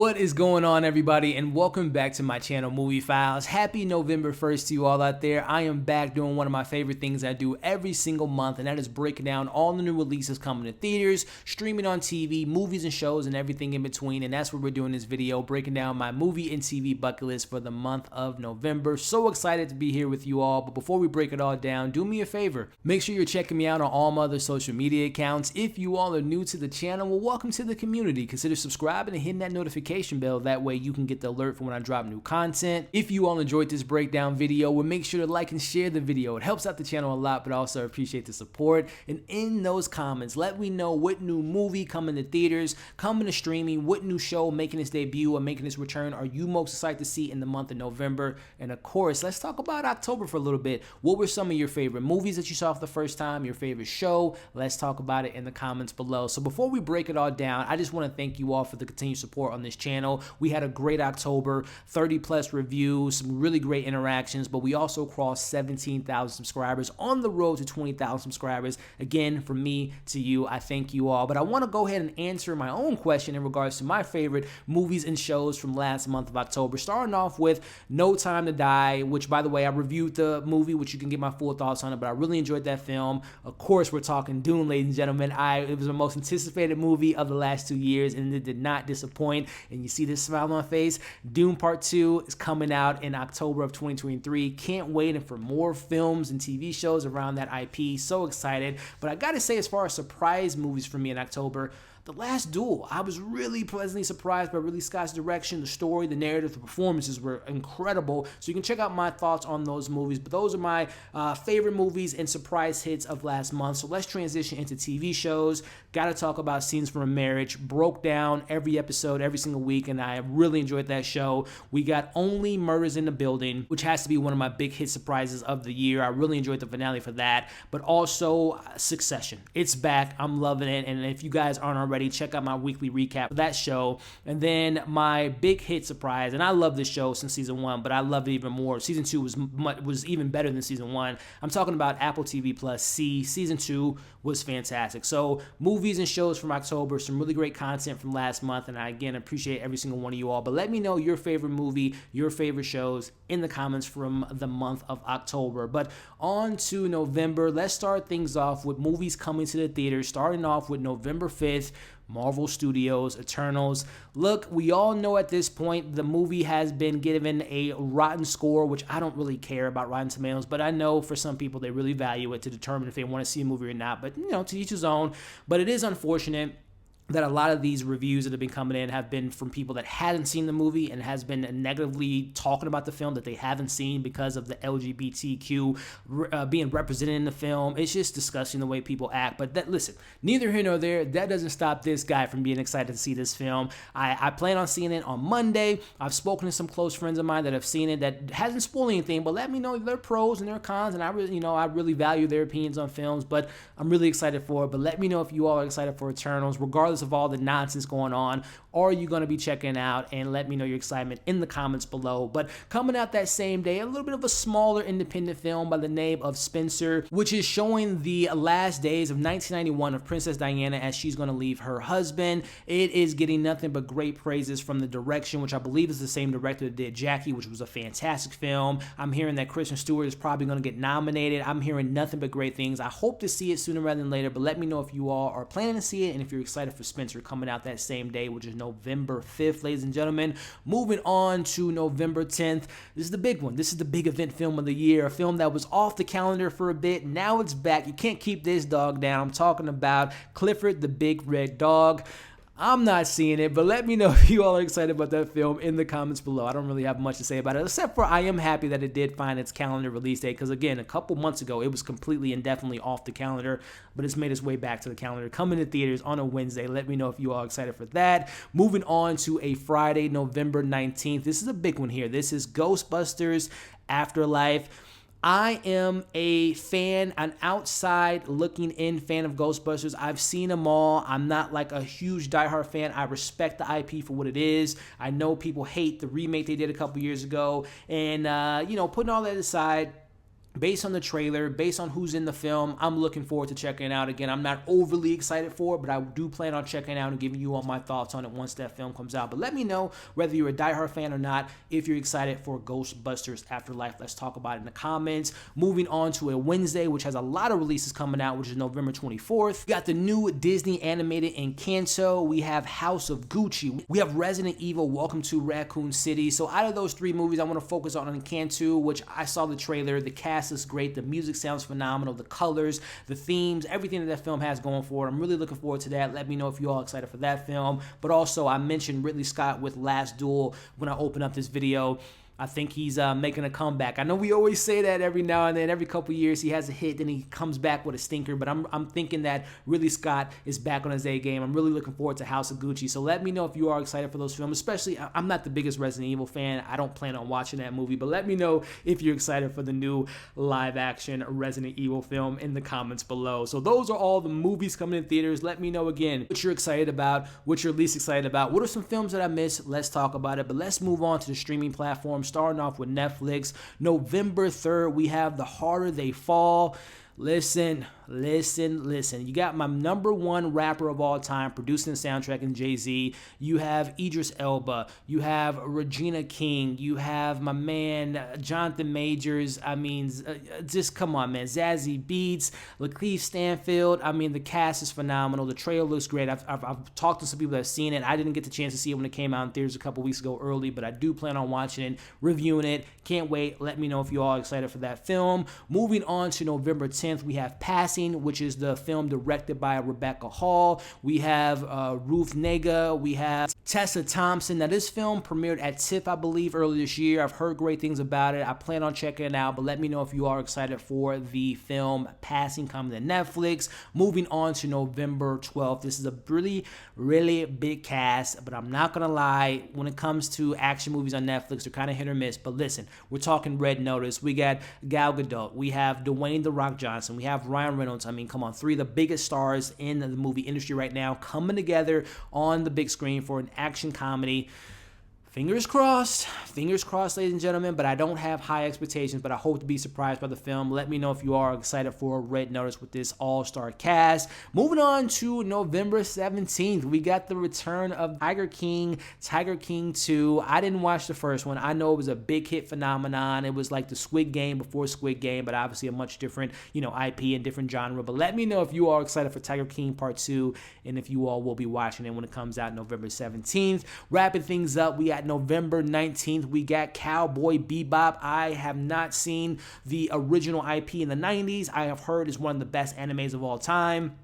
What is going on, everybody, and welcome back to my channel, Movie Files. Happy November 1st to you all out there. I am back doing one of my favorite things I do every single month, and that is breaking down all the new releases coming to theaters, streaming on TV, movies and shows, and everything in between. And that's what we're doing this video, breaking down my movie and TV bucket list for the month of November. So excited to be here with you all, but before we break it all down, do me a favor. Make sure you're checking me out on all my other social media accounts. If you all are new to the channel, well, welcome to the community. Consider subscribing and hitting that notification bell. That way you can get the alert for when I drop new content. If you all enjoyed this breakdown video, well, make sure to like and share the video. It helps out the channel a lot, but I also appreciate the support. And in those comments, let me know what new movie coming to theaters, coming to streaming, what new show making its debut or making its return are you most excited to see in the month of November. And of course, let's talk about October for a little bit. What were some of your favorite movies that you saw for the first time, your favorite show? Let's talk about it in the comments below. So before we break it all down, I just want to thank you all for the continued support on this channel. We had a great October, 30 plus reviews, some really great interactions, but we also crossed 17,000 subscribers on the road to 20,000 subscribers. Again, from me to you, I thank you all. But I want to go ahead and answer my own question in regards to my favorite movies and shows from last month of October, starting off with No Time to Die, which, by the way, I reviewed the movie, which you can get my full thoughts on it, but I really enjoyed that film. Of course, we're talking Dune, ladies and gentlemen. It was the most anticipated movie of the last 2 years, and it did not disappoint. And you see this smile on my face. Dune Part 2 is coming out in October of 2023. Can't wait and for more films and TV shows around that IP. So excited. But I gotta say, as far as surprise movies for me in October, The Last Duel. I was really pleasantly surprised by Ridley Scott's direction, the story, the narrative, the performances were incredible. So you can check out my thoughts on those movies. But those are my favorite movies and surprise hits of last month. So let's transition into TV shows. Gotta talk about Scenes from a Marriage. Broke down every episode every single week, and I really enjoyed that show. We got Only Murders in the Building, which has to be one of my big hit surprises of the year. I really enjoyed the finale for that. But also Succession. It's back. I'm loving it. And if you guys aren't already, check out my weekly recap of that show. And then my big hit surprise, and I love this show since season 1, but I love it even more. Season 2 was even better than season 1. I'm talking about Apple TV Plus C. Season 2 was fantastic. So movies and shows from October, some really great content from last month, and I again appreciate every single one of you all. But let me know your favorite movie, your favorite shows in the comments from the month of October. But on to November. Let's start things off with movies coming to the theater, starting off with November 5th. Marvel Studios, Eternals. Look, we all know at this point the movie has been given a rotten score, which I don't really care about Rotten Tomatoes, but I know for some people they really value it to determine if they want to see a movie or not. But, you know, to each his own. But it is unfortunate that a lot of these reviews that have been coming in have been from people that hadn't seen the movie and has been negatively talking about the film that they haven't seen because of the LGBTQ being represented in the film. It's just disgusting the way people act. But listen, neither here nor there. That doesn't stop this guy from being excited to see this film. I plan on seeing it on Monday. I've spoken to some close friends of mine that have seen it that hasn't spoiled anything, but let me know their pros and their cons. And I really value their opinions on films, but I'm really excited for it. But let me know if you all are excited for Eternals, regardless of all the nonsense going on. Are you going to be checking out? And let me know your excitement in the comments below. But coming out that same day, a little bit of a smaller independent film by the name of Spencer, which is showing the last days of 1991 of Princess Diana as she's going to leave her husband. It is getting nothing but great praises from the direction, which I believe is the same director that did Jackie, which was a fantastic film. I'm hearing that Kristen Stewart is probably going to get nominated. I'm hearing nothing but great things. I hope to see it sooner rather than later, but let me know if you all are planning to see it and if you're excited for Spencer coming out that same day, which is November 5th, ladies and gentlemen. Moving on to November 10th. This is the big one. This is the big event film of the year, a film that was off the calendar for a bit. Now it's back. You can't keep this dog down. I'm talking about Clifford the Big Red Dog. I'm not seeing it, but let me know if you all are excited about that film in the comments below. I don't really have much to say about it, except for I am happy that it did find its calendar release date, because again, a couple months ago, it was completely indefinitely off the calendar, but it's made its way back to the calendar, coming to theaters on a Wednesday. Let me know if you all are excited for that. Moving on to a Friday, November 19th. This is a big one here. This is Ghostbusters Afterlife. I am a fan, an outside looking in fan of Ghostbusters. I've seen them all. I'm not like a huge diehard fan. I respect the IP for what it is. I know people hate the remake they did a couple years ago. And, you know, putting all that aside, based on the trailer, based on who's in the film, I'm looking forward to checking it out. Again, I'm not overly excited for it, but I do plan on checking it out and giving you all my thoughts on it once that film comes out. But let me know whether you're a diehard fan or not, if you're excited for Ghostbusters Afterlife. Let's talk about it in the comments. Moving on to a Wednesday, which has a lot of releases coming out, which is November 24th. We got the new Disney animated Encanto. We have House of Gucci. We have Resident Evil, Welcome to Raccoon City. So out of those three movies, I want to focus on Encanto, which I saw the trailer. The cast is great. The music sounds phenomenal. The colors, the themes, everything that film has going for it. I'm really looking forward to that. Let me know if you're all excited for that film. But also, I mentioned Ridley Scott with Last Duel when I open up this video. I think he's making a comeback. I know we always say that every now and then, every couple years he has a hit, then he comes back with a stinker, but I'm thinking that Ridley Scott is back on his A game. I'm really looking forward to House of Gucci, so let me know if you are excited for those films, especially, I'm not the biggest Resident Evil fan. I don't plan on watching that movie, but let me know if you're excited for the new live-action Resident Evil film in the comments below. So those are all the movies coming in theaters. Let me know again what you're excited about, what you're least excited about. What are some films that I missed? Let's talk about it, but let's move on to the streaming platforms. Starting off with Netflix, November 3rd, we have The Harder They Fall. Listen. You got my number one rapper of all time producing the soundtrack in Jay-Z. You have Idris Elba. You have Regina King. You have my man Jonathan Majors. I mean, just come on, man. Zazie Beetz, Lakeith Stanfield. I mean, the cast is phenomenal. The trailer looks great. I've talked to some people that have seen it. I didn't get the chance to see it when it came out in theaters a couple weeks ago early, but I do plan on watching it, reviewing it. Can't wait. Let me know if you all are excited for that film. Moving on to November 10th, we have Passing, which is the film directed by Rebecca Hall. We have Ruth Negga. We have Tessa Thompson. Now, this film premiered at TIFF, I believe, earlier this year. I've heard great things about it. I plan on checking it out, but let me know if you are excited for the film Passing coming to Netflix. Moving on to November 12th. This is a really big cast, but I'm not going to lie. When it comes to action movies on Netflix, they're kind of hit or miss, but listen, we're talking Red Notice. We got Gal Gadot. We have Dwayne The Rock Johnson. We have Ryan Reynolds. I mean, come on, three of the biggest stars in the movie industry right now coming together on the big screen for an action comedy. Fingers crossed, ladies and gentlemen, but I don't have high expectations, but I hope to be surprised by the film. Let me know if you are excited for Red Notice with this all-star cast. Moving on to November 17th, we got the return of Tiger King 2. I didn't watch the first one. I know it was a big hit phenomenon. It was like the Squid Game before Squid Game, but obviously a much different, IP and different genre. But let me know if you are excited for Tiger King Part 2, and if you all will be watching it when it comes out November 17th. Wrapping things up, we got November 19th, we got Cowboy Bebop. I have not seen the original IP in the 90s. I have heard it's one of the best animes of all time.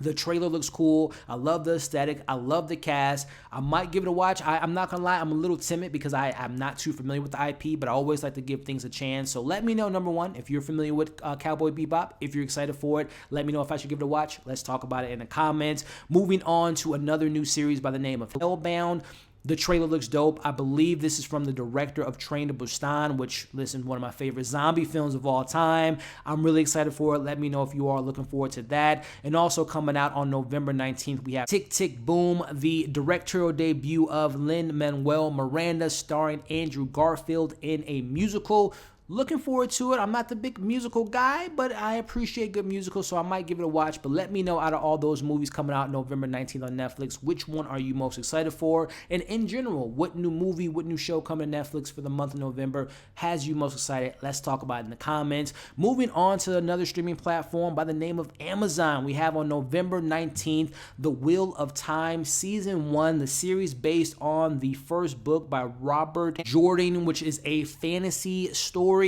The trailer looks cool. I love the aesthetic. I love the cast. I might give it a watch. I'm not going to lie. I'm a little timid because I'm not too familiar with the IP, but I always like to give things a chance. So let me know, number one, if you're familiar with Cowboy Bebop, if you're excited for it. Let me know if I should give it a watch. Let's talk about it in the comments. Moving on to another new series by the name of Hellbound. The trailer looks dope. I believe this is from the director of Train to Busan, which, listen, one of my favorite zombie films of all time. I'm really excited for it. Let me know if you are looking forward to that. And also coming out on November 19th, we have Tick, Tick, Boom, the directorial debut of Lin-Manuel Miranda, starring Andrew Garfield in a musical. Looking forward to it. I'm not the big musical guy, but I appreciate good musicals, so I might give it a watch. But let me know, out of all those movies coming out November 19th on Netflix, which one are you most excited for? And in general, what new movie, what new show coming to Netflix for the month of November has you most excited? Let's talk about it in the comments. Moving on to another streaming platform by the name of Amazon. We have on November 19th, The Wheel of Time Season 1, the series based on the first book by Robert Jordan, which is a fantasy story.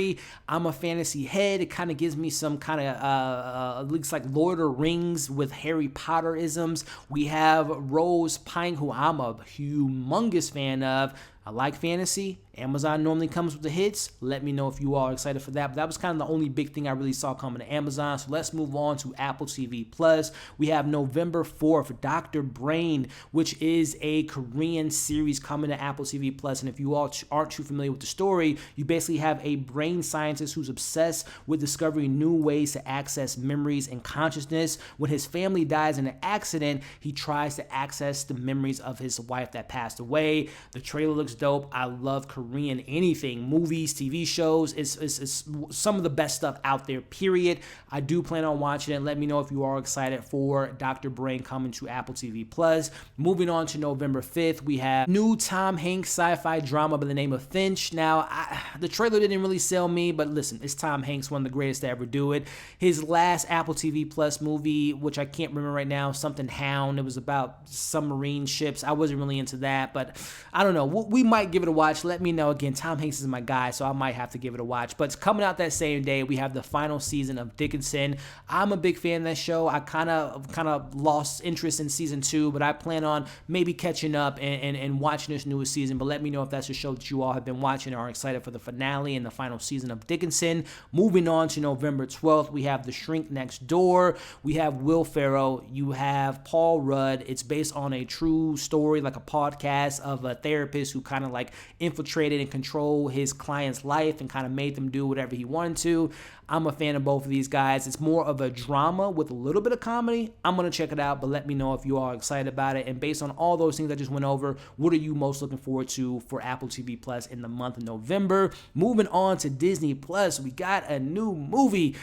I'm a fantasy head. It kind of gives me some kind of looks like Lord of the Rings with Harry Potter isms. We have Rose Pine, who I'm a humongous fan of. I like fantasy. Amazon normally comes with the hits. Let me know if you all are excited for that. But that was kind of the only big thing I really saw coming to Amazon. So let's move on to Apple TV Plus. We have November 4th, Dr. Brain, which is a Korean series coming to Apple TV Plus. And if you all aren't too familiar with the story, you basically have a brain scientist who's obsessed with discovering new ways to access memories and consciousness. When his family dies in an accident, he tries to access the memories of his wife that passed away. The trailer looks looks dope. I love Korean anything, movies, TV shows. It's some of the best stuff out there, period. I do plan on watching it. Let me know if you are excited for Dr. Brain coming to Apple TV Plus. Moving on to November 5th, we have new Tom Hanks sci-fi drama by the name of Finch. Now, the trailer didn't really sell me, but listen, it's Tom Hanks, one of the greatest to ever do it. His last Apple TV Plus movie, which I can't remember right now, something Hound. It was about submarine ships. I wasn't really into that, but I don't know. We might give it a watch. Let me know. Again, Tom Hanks is my guy, so I might have to give it a watch. But it's coming out that same day. We have the final season of Dickinson. I'm a big fan of that show. I kind of lost interest in season 2, but I plan on maybe catching up and watching this newest season. But let me know if that's a show that you all have been watching or are excited for the finale and the final season of Dickinson. Moving on to November 12th, we have The Shrink Next Door. We have Will Ferrell. You have Paul Rudd. It's based on a true story, like a podcast of a therapist who kind of like infiltrated and controlled his client's life and kind of made them do whatever he wanted to. I'm a fan of both of these guys. It's more of a drama with a little bit of comedy. I'm going to check it out, but let me know if you are excited about it. And based on all those things I just went over, what are you most looking forward to for Apple TV Plus in the month of November? Moving on to Disney Plus, we got a new movie.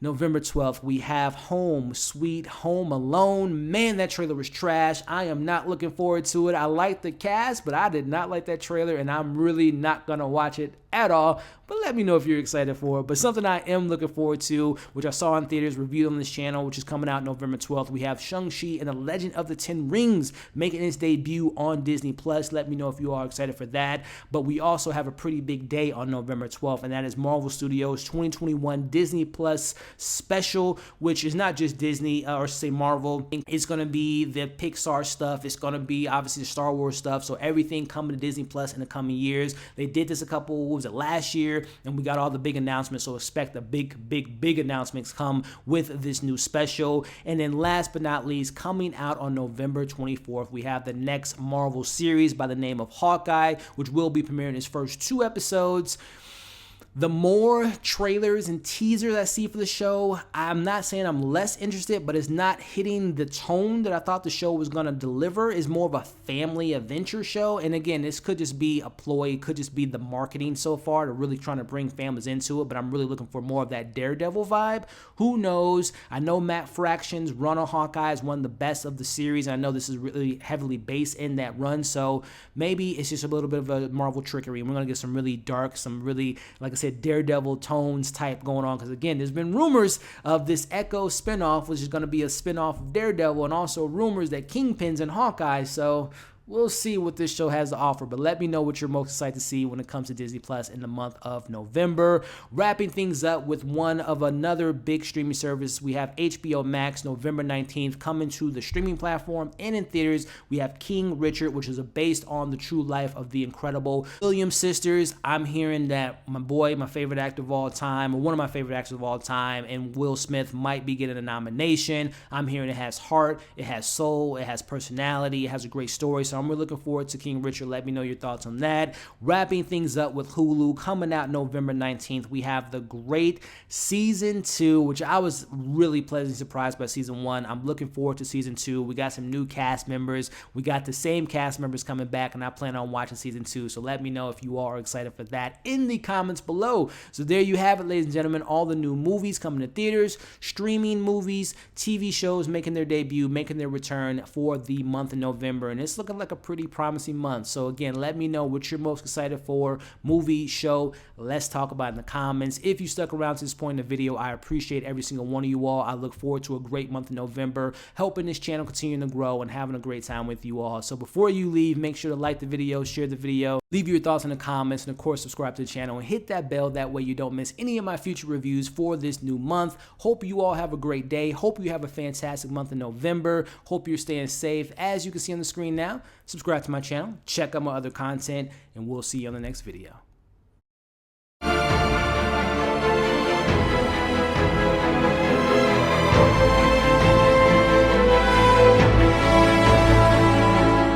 November 12th, we have Home Sweet Home Alone. Man, that trailer was trash. I am not looking forward to it. I like the cast, but I did not like that trailer, and I'm really not going to watch it at all. But let me know if you're excited for it. But something I am looking forward to, which I saw in theaters, reviewed on this channel, which is coming out November 12th, we have Shang-Chi and the Legend of the Ten Rings making its debut on Disney Plus. Let me know if you are excited for that. But we also have a pretty big day on November 12th, and that is Marvel Studios 2021 Disney Plus special, which is not just Disney, or say Marvel. It's going to be the Pixar stuff. It's going to be obviously the Star Wars stuff. So everything coming to Disney Plus in the coming years. They did this a couple, what was it, last year, and we got all the big announcements. So expect the big announcements come with this new special. And then last but not least, coming out on November 24th, we have the next Marvel series by the name of Hawkeye, which will be premiering its first 2 episodes. The more trailers and teasers I see for the show, I'm not saying I'm less interested, but it's not hitting the tone that I thought the show was going to deliver. It's more of a family adventure show. And again, this could just be a ploy. It could just be the marketing so far to really trying to bring families into it. But I'm really looking for more of that Daredevil vibe. Who knows? I know Matt Fraction's run on Hawkeye is one of the best of the series. And I know this is really heavily based in that run. So maybe it's just a little bit of a Marvel trickery. And we're going to get some really dark, some really, like I said, Daredevil tones type going on, because again, there's been rumors of this Echo spinoff, which is going to be a spinoff of Daredevil, and also rumors that Kingpin's in Hawkeye. So we'll see what this show has to offer, but let me know what you're most excited to see when it comes to Disney Plus in the month of November. Wrapping things up with one of another big streaming service, we have HBO Max November 19th coming to the streaming platform and in theaters. We have King Richard, which is based on the true life of the incredible Williams sisters. I'm hearing that my boy, my favorite actor of all time, or one of my favorite actors of all time, and Will Smith might be getting a nomination. I'm hearing it has heart, it has soul, it has personality, it has a great story. So I'm really looking forward to King Richard. Let me know your thoughts on that. Wrapping things up with Hulu, coming out November 19th, we have The Great Season 2, which I was really pleasantly surprised by Season 1. I'm looking forward to Season 2. We got some new cast members. We got the same cast members coming back, and I plan on watching Season 2. So let me know if you are excited for that in the comments below. So there you have it, ladies and gentlemen. All the new movies coming to theaters, streaming movies, TV shows making their debut, making their return for the month of November. And it's looking like a pretty promising month. So again, let me know what you're most excited for, movie, show. Let's talk about it in the comments. If you stuck around to this point in the video, I appreciate every single one of you all. I look forward to a great month of November, helping this channel continue to grow and having a great time with you all. So before you leave, make sure to like the video, share the video, leave your thoughts in the comments, and of course, subscribe to the channel and hit that bell. That way you don't miss any of my future reviews for this new month. Hope you all have a great day. Hope you have a fantastic month of November. Hope you're staying safe. As you can see on the screen now, subscribe to my channel, check out my other content, and we'll see you on the next video.